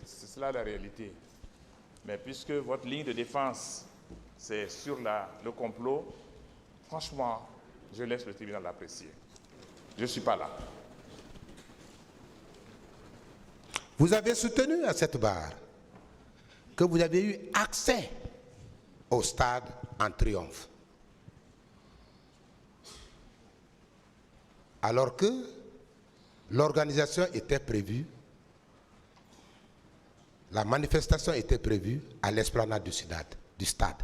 c'est cela la réalité. Mais puisque votre ligne de défense, c'est sur le complot, franchement, je laisse le tribunal l'apprécier. Je ne suis pas là. Vous avez soutenu à cette barre que vous avez eu accès au stade en triomphe. Alors que l'organisation était prévue, la manifestation était prévue à l'esplanade du stade.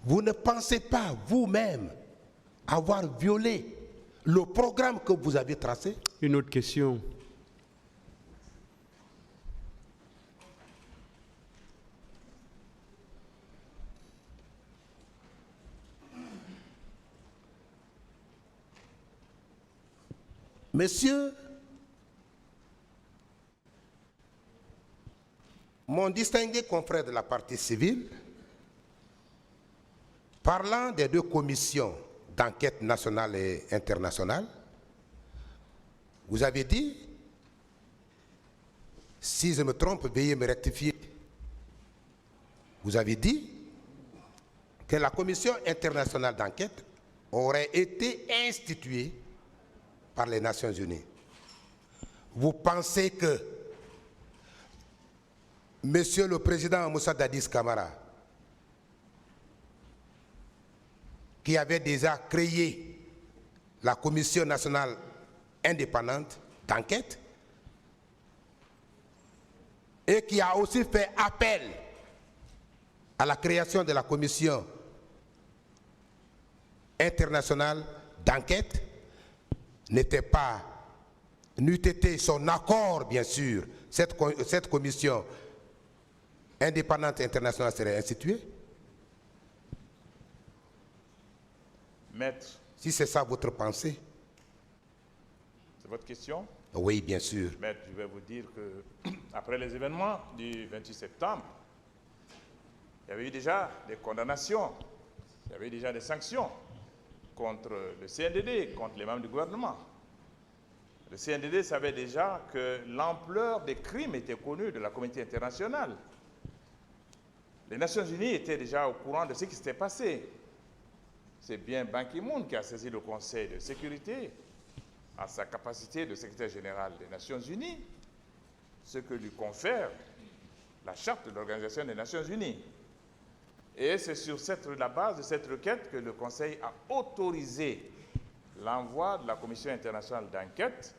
Vous ne pensez pas vous-même avoir violé le programme que vous avez tracé? Une autre question. Monsieur, mon distingué confrère de la partie civile, parlant des deux commissions d'enquête nationale et internationale, vous avez dit, si je me trompe, veuillez me rectifier, vous avez dit que la commission internationale d'enquête aurait été instituée par les Nations Unies. Vous pensez que Monsieur le Président Moussa Dadis Camara, qui avait déjà créé la Commission nationale indépendante d'enquête et qui a aussi fait appel à la création de la Commission internationale d'enquête, n'eût été son accord, bien sûr, cette commission indépendante internationale serait instituée? Maître. Si c'est ça votre pensée. C'est votre question? Oui, bien sûr. Maître, je vais vous dire que après les événements du 28 septembre, il y avait eu déjà des condamnations, il y avait eu déjà des sanctions contre le CNDD, contre les membres du gouvernement. Le CNDD savait déjà que l'ampleur des crimes était connue de la communauté internationale. Les Nations Unies étaient déjà au courant de ce qui s'était passé. C'est bien Ban Ki-moon qui a saisi le Conseil de sécurité en sa capacité de secrétaire général des Nations Unies, ce que lui confère la charte de l'Organisation des Nations Unies. Et c'est sur la base de cette requête que le Conseil a autorisé l'envoi de la Commission internationale d'enquête,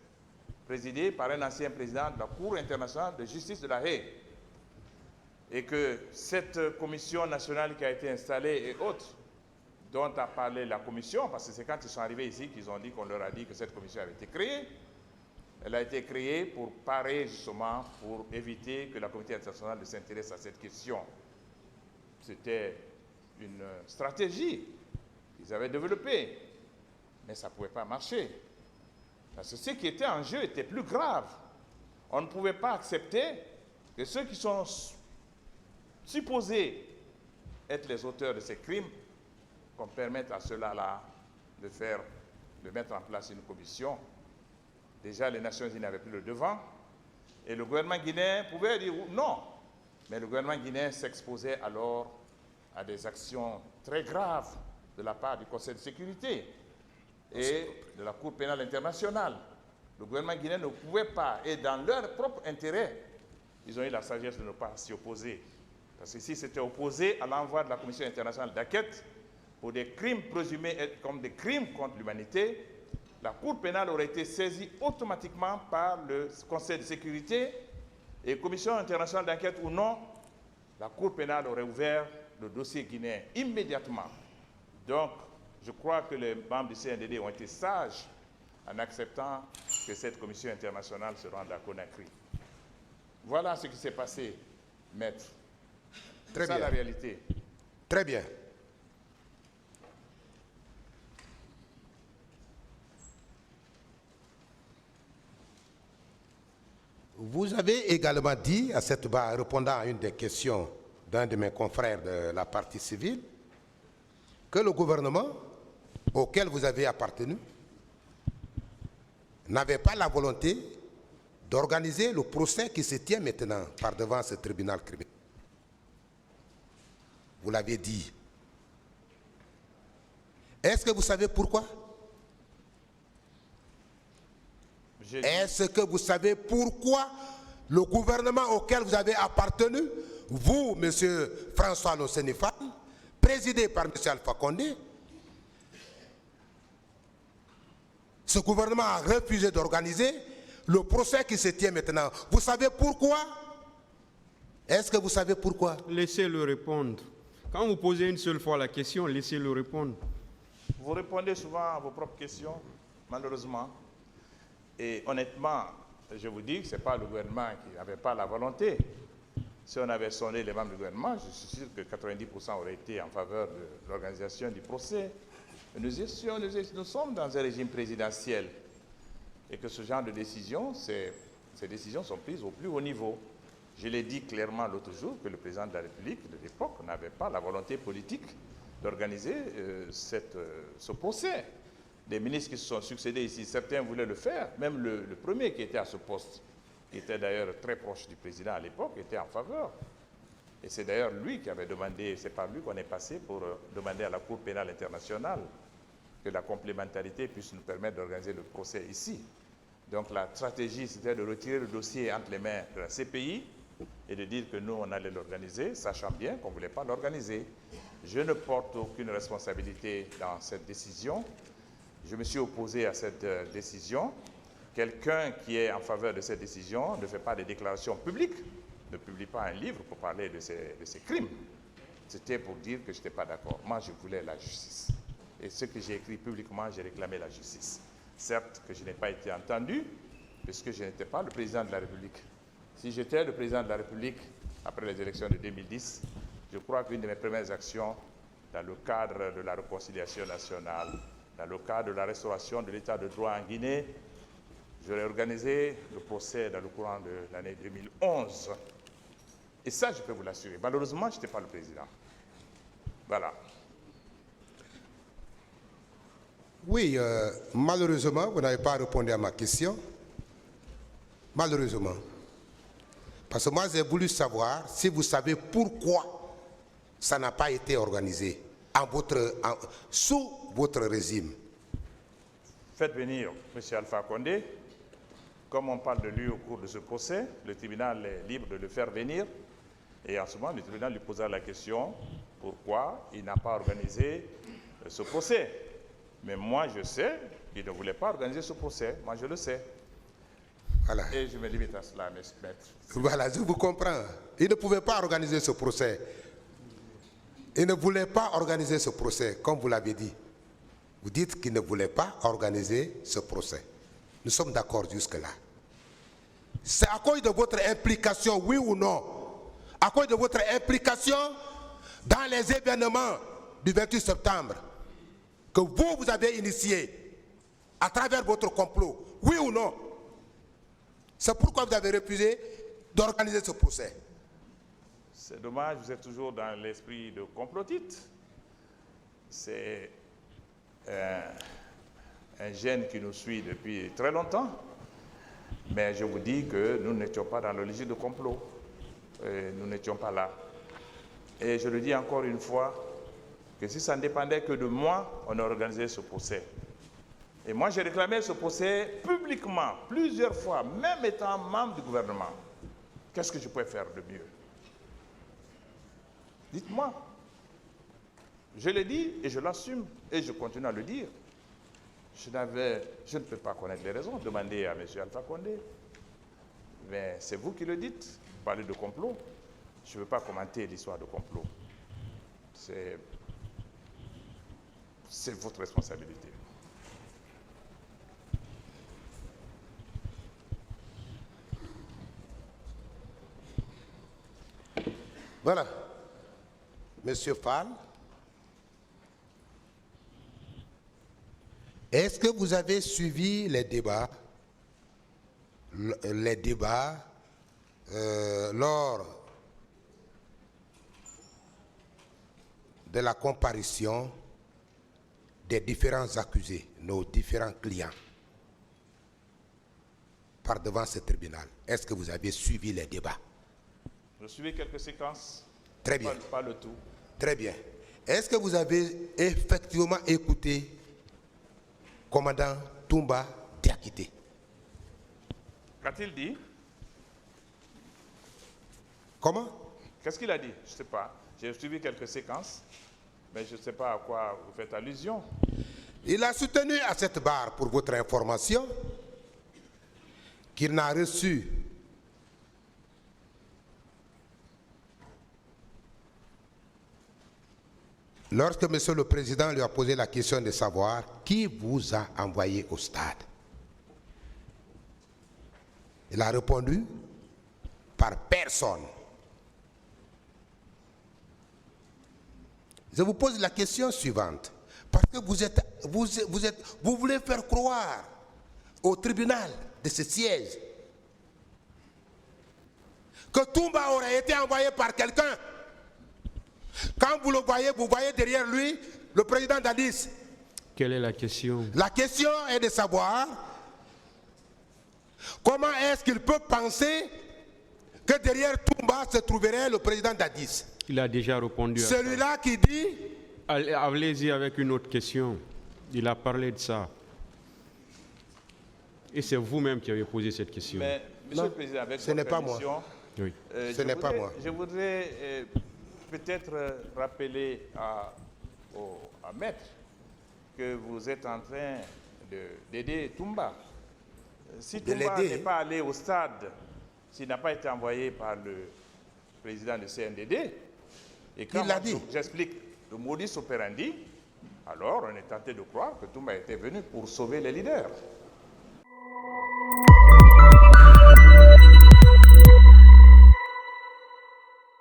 présidée par un ancien président de la Cour internationale de justice de La Haye. Et que cette commission nationale qui a été installée et autres, dont a parlé la commission, parce que c'est quand ils sont arrivés ici qu'ils ont dit qu'on leur a dit que cette commission avait été créée. Elle a été créée pour parer justement, pour éviter que la communauté internationale ne s'intéresse à cette question. C'était une stratégie qu'ils avaient développée, mais ça ne pouvait pas marcher. Parce que ce qui était en jeu était plus grave. On ne pouvait pas accepter que ceux qui sont supposés être les auteurs de ces crimes, qu'on permette à ceux-là de mettre en place une commission. Déjà, les Nations Unies n'avaient plus le devant, et le gouvernement guinéen pouvait dire non. Mais le gouvernement guinéen s'exposait alors à des actions très graves de la part du Conseil de sécurité et de la Cour pénale internationale. Le gouvernement guinéen ne pouvait pas, et dans leur propre intérêt, ils ont eu la sagesse de ne pas s'y opposer. Parce que si c'était opposé à l'envoi de la Commission internationale d'enquête pour des crimes présumés être comme des crimes contre l'humanité, la Cour pénale aurait été saisie automatiquement par le Conseil de sécurité et Commission internationale d'enquête ou non, la Cour pénale aurait ouvert le dossier guinéen immédiatement. Donc, je crois que les membres du CNDD ont été sages en acceptant que cette Commission internationale se rende à Conakry. Voilà ce qui s'est passé, maître. C'est ça la réalité. Très bien. Vous avez également dit à cette barre, répondant à une des questions d'un de mes confrères de la partie civile, que le gouvernement auquel vous avez appartenu n'avait pas la volonté d'organiser le procès qui se tient maintenant par devant ce tribunal criminel. Vous l'avez dit. Est-ce que vous savez pourquoi? Est-ce que vous savez pourquoi le gouvernement auquel vous avez appartenu, vous, M. François Nocénifal, présidé par M. Alpha Condé, ce gouvernement a refusé d'organiser le procès qui se tient maintenant? Vous savez pourquoi? Est-ce que vous savez pourquoi? Laissez-le répondre. Quand vous posez une seule fois la question, laissez-le répondre. Vous répondez souvent à vos propres questions, malheureusement. Et honnêtement, je vous dis que ce n'est pas le gouvernement qui n'avait pas la volonté. Si on avait sondé les membres du gouvernement, je suis sûr que 90% auraient été en faveur de l'organisation du procès. Nous sommes dans un régime présidentiel et que ce genre de décisions, ces décisions sont prises au plus haut niveau. Je l'ai dit clairement l'autre jour que le président de la République de l'époque n'avait pas la volonté politique d'organiser ce procès. Les ministres qui se sont succédés ici, certains voulaient le faire, même le premier qui était à ce poste, qui était d'ailleurs très proche du président à l'époque, était en faveur. Et c'est d'ailleurs lui qui avait demandé, c'est par lui qu'on est passé pour demander à la Cour pénale internationale que la complémentarité puisse nous permettre d'organiser le procès ici. Donc la stratégie, c'était de retirer le dossier entre les mains de la CPI et de dire que nous, on allait l'organiser, sachant bien qu'on ne voulait pas l'organiser. Je ne porte aucune responsabilité dans cette décision. Je me suis opposé à cette décision. Quelqu'un qui est en faveur de cette décision ne fait pas de déclarations publiques, ne publie pas un livre pour parler de ces crimes. C'était pour dire que je n'étais pas d'accord. Moi, je voulais la justice. Et ce que j'ai écrit publiquement, j'ai réclamé la justice. Certes que je n'ai pas été entendu, puisque je n'étais pas le président de la République. Si j'étais le président de la République, après les élections de 2010, je crois qu'une de mes premières actions, dans le cadre de la réconciliation nationale, dans le cadre de la restauration de l'état de droit en Guinée, j'aurais organisé le procès dans le courant de l'année 2011. Et ça, je peux vous l'assurer. Malheureusement, je n'étais pas le président. Voilà. Oui, malheureusement, vous n'avez pas répondu à ma question. Malheureusement. Parce que moi, j'ai voulu savoir si vous savez pourquoi ça n'a pas été organisé sous votre régime. Faites venir M. Alpha Condé. Comme on parle de lui au cours de ce procès, le tribunal est libre de le faire venir. Et en ce moment, le tribunal lui posera la question pourquoi il n'a pas organisé ce procès. Mais moi, je sais qu'il ne voulait pas organiser ce procès. Moi, je le sais. Voilà. Et je me limite à cela, maître. Voilà, je vous comprends. Il ne pouvait pas organiser ce procès. Il ne voulait pas organiser ce procès, comme vous l'avez dit. Vous dites qu'il ne voulait pas organiser ce procès. Nous sommes d'accord jusque-là. C'est à cause de votre implication, oui ou non, à cause de votre implication dans les événements du 28 septembre, que vous avez initié à travers votre complot, oui ou non? C'est pourquoi vous avez refusé d'organiser ce procès. C'est dommage, vous êtes toujours dans l'esprit de complotite. C'est un gène qui nous suit depuis très longtemps. Mais je vous dis que nous n'étions pas dans le logique de complot. Nous n'étions pas là. Et je le dis encore une fois, que si ça ne dépendait que de moi, on aurait organisé ce procès. Et moi, j'ai réclamé ce procès publiquement, plusieurs fois, même étant membre du gouvernement. Qu'est-ce que je pouvais faire de mieux? Dites-moi. Je l'ai dit et je l'assume et je continue à le dire. Je ne peux pas connaître les raisons. Demandez à M. Alpha Condé. Mais c'est vous qui le dites. Vous parlez de complot. Je ne veux pas commenter l'histoire de complot. C'est votre responsabilité. Voilà. Monsieur Fall, est-ce que vous avez suivi les débats lors de la comparution des différents accusés, nos différents clients? par devant ce tribunal. Est-ce que vous avez suivi les débats? Je suivais quelques séquences. Très bien. Pas le tout. Très bien. Est-ce que vous avez effectivement écouté commandant Toumba Diakité? Qu'a-t-il dit? Comment? Qu'est-ce qu'il a dit? Je ne sais pas. J'ai suivi quelques séquences, mais je ne sais pas à quoi vous faites allusion. Il a soutenu à cette barre, pour votre information, qu'il n'a reçu lorsque Monsieur le Président lui a posé la question de savoir qui vous a envoyé au stade. Il a répondu par personne. Je vous pose la question suivante, parce que vous voulez faire croire au tribunal de ce siège que Toumba aurait été envoyé par quelqu'un. Quand vous le voyez, vous voyez derrière lui le président Dadis. Quelle est la question? La question est de savoir comment est-ce qu'il peut penser que derrière Toumba se trouverait le président Dadis. Il a déjà répondu à ça. Celui-là qui dit... Allez-y avec une autre question. Il a parlé de ça. Et c'est vous-même qui avez posé cette question. Mais, Monsieur le Président, avec ce n'est pas moi. Oui. Ce n'est pas moi. Je voudrais peut-être rappeler à Maître que vous êtes en train d'aider Toumba. Si Toumba n'est pas allé au stade, s'il n'a pas été envoyé par le président du CNDD, et quand j'explique le modus operandi, alors on est tenté de croire que Toumba était venu pour sauver les leaders.